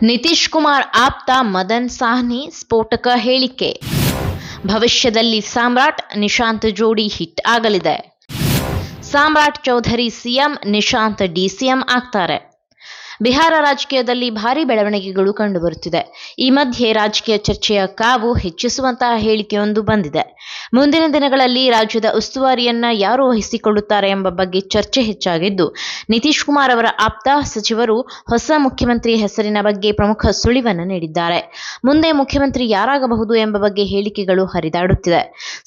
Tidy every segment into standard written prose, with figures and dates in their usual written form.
ನಿತೀಶ್ ಕುಮಾರ್ ಆಪ್ತ ಮದನ್ ಸಾಹ್ನಿ ಸ್ಫೋಟಕ ಹೇಳಿಕೆ. ಭವಿಷ್ಯದಲ್ಲಿ ಸಾಮ್ರಾಟ್ ನಿಶಾಂತ್ ಜೋಡಿ ಹಿಟ್ ಆಗಲಿದೆ. ಸಾಮ್ರಾಟ್ ಚೌಧರಿ ಸಿಎಂ, ನಿಶಾಂತ್ ಡಿಸಿಎಂ ಆಗ್ತಾರೆ. ಬಿಹಾರ ರಾಜಕೀಯದಲ್ಲಿ ಭಾರೀ ಬೆಳವಣಿಗೆಗಳು ಕಂಡುಬರುತ್ತಿದೆ. ಈ ಮಧ್ಯೆ ರಾಜಕೀಯ ಚರ್ಚೆಯ ಕಾವು ಹೆಚ್ಚಿಸುವಂತಹ ಹೇಳಿಕೆಯೊಂದು ಬಂದಿದೆ. ಮುಂದಿನ ದಿನಗಳಲ್ಲಿ ರಾಜ್ಯದ ಉಸ್ತುವಾರಿಯನ್ನ ಯಾರು ವಹಿಸಿಕೊಳ್ಳುತ್ತಾರೆ ಎಂಬ ಬಗ್ಗೆ ಚರ್ಚೆ ಹೆಚ್ಚಾಗಿದ್ದು, ನಿತೀಶ್ ಕುಮಾರ್ ಅವರ ಆಪ್ತ ಸಚಿವರು ಹೊಸ ಮುಖ್ಯಮಂತ್ರಿ ಹೆಸರಿನ ಬಗ್ಗೆ ಪ್ರಮುಖ ಸುಳಿವನ್ನು ನೀಡಿದ್ದಾರೆ. ಮುಂದೆ ಮುಖ್ಯಮಂತ್ರಿ ಯಾರಾಗಬಹುದು ಎಂಬ ಬಗ್ಗೆ ಹೇಳಿಕೆಗಳು ಹರಿದಾಡುತ್ತಿದೆ.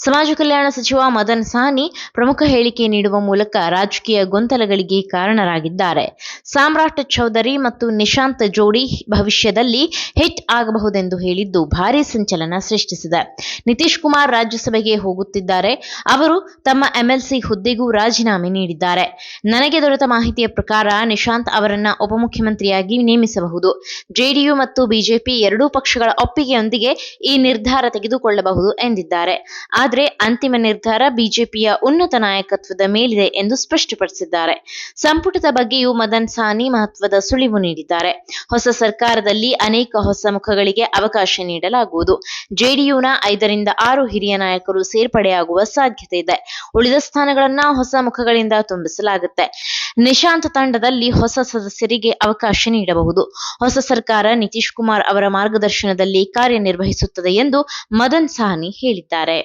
ಸಮಾಜ ಕಲ್ಯಾಣ ಸಚಿವ ಮದನ್ ಸಾಹ್ನಿ ಪ್ರಮುಖ ಹೇಳಿಕೆ ನೀಡುವ ಮೂಲಕ ರಾಜಕೀಯ ಗೊಂದಲಗಳಿಗೆ ಕಾರಣರಾಗಿದ್ದಾರೆ. ಸಾಮ್ರಾಟ್ ಚೌಧರಿ ಮತ್ತು ನಿಶಾಂತ್ ಜೋಡಿ ಭವಿಷ್ಯದಲ್ಲಿ ಹಿಟ್ ಆಗಬಹುದೆಂದು ಹೇಳಿದ್ದು ಭಾರೀ ಸಂಚಲನ ಸೃಷ್ಟಿಸಿದೆ. ನಿತೀಶ್ ಕುಮಾರ್ ರಾಜ್ಯಸಭೆಗೆ ಹೋಗುತ್ತಿದ್ದಾರೆ. ಅವರು ತಮ್ಮ ಎಂಎಲ್ಸಿ ಹುದ್ದೆಗೂ ರಾಜೀನಾಮೆ ನೀಡಿದ್ದಾರೆ. ನನಗೆ ದೊರೆತ ಮಾಹಿತಿಯ ಪ್ರಕಾರ ನಿಶಾಂತ್ ಅವರನ್ನ ಉಪಮುಖ್ಯಮಂತ್ರಿಯಾಗಿ ನೇಮಿಸಬಹುದು. ಜೆಡಿಯು ಮತ್ತು ಬಿಜೆಪಿ ಎರಡೂ ಪಕ್ಷಗಳ ಒಪ್ಪಿಗೆಯೊಂದಿಗೆ ಈ ನಿರ್ಧಾರ ತೆಗೆದುಕೊಳ್ಳಬಹುದು ಎಂದಿದ್ದಾರೆ. ಆದರೆ ಅಂತಿಮ ನಿರ್ಧಾರ ಬಿಜೆಪಿಯ ಉನ್ನತ ನಾಯಕತ್ವದ ಮೇಲಿದೆ ಎಂದು ಸ್ಪಷ್ಟಪಡಿಸಿದ್ದಾರೆ. ಸಂಪುಟದ ಬಗ್ಗೆಯೂ ಮದನ್ ಸಾಹ್ನಿ ಮಹತ್ವದ ಸುಳಿವು ನೀಡಿದ್ದಾರೆ. ಹೊಸ ಸರ್ಕಾರದಲ್ಲಿ ಅನೇಕ ಹೊಸ ಮುಖಗಳಿಗೆ ಅವಕಾಶ ನೀಡಲಾಗುವುದು. ಜೆಡಿಯುನ 5 ರಿಂದ 6 ಹಿರಿಯ ನಾಯಕರು ಸೇರ್ಪಡೆಯಾಗುವ ಸಾಧ್ಯತೆ ಇದೆ. ಉಳಿದ ಸ್ಥಾನಗಳನ್ನ ಹೊಸ ಮುಖಗಳಿಂದ ತುಂಬಿಸಲಾಗುತ್ತೆ. ನಿಶಾಂತ್ ತಂಡದಲ್ಲಿ ಹೊಸ ಸದಸ್ಯರಿಗೆ ಅವಕಾಶ ನೀಡಬಹುದು. ಹೊಸ ಸರ್ಕಾರ ನಿತೀಶ್ ಕುಮಾರ್ ಅವರ ಮಾರ್ಗದರ್ಶನದಲ್ಲಿ ಕಾರ್ಯನಿರ್ವಹಿಸುತ್ತದೆ ಎಂದು ಮದನ್ ಸಾಹ್ನಿ ಹೇಳಿದ್ದಾರೆ.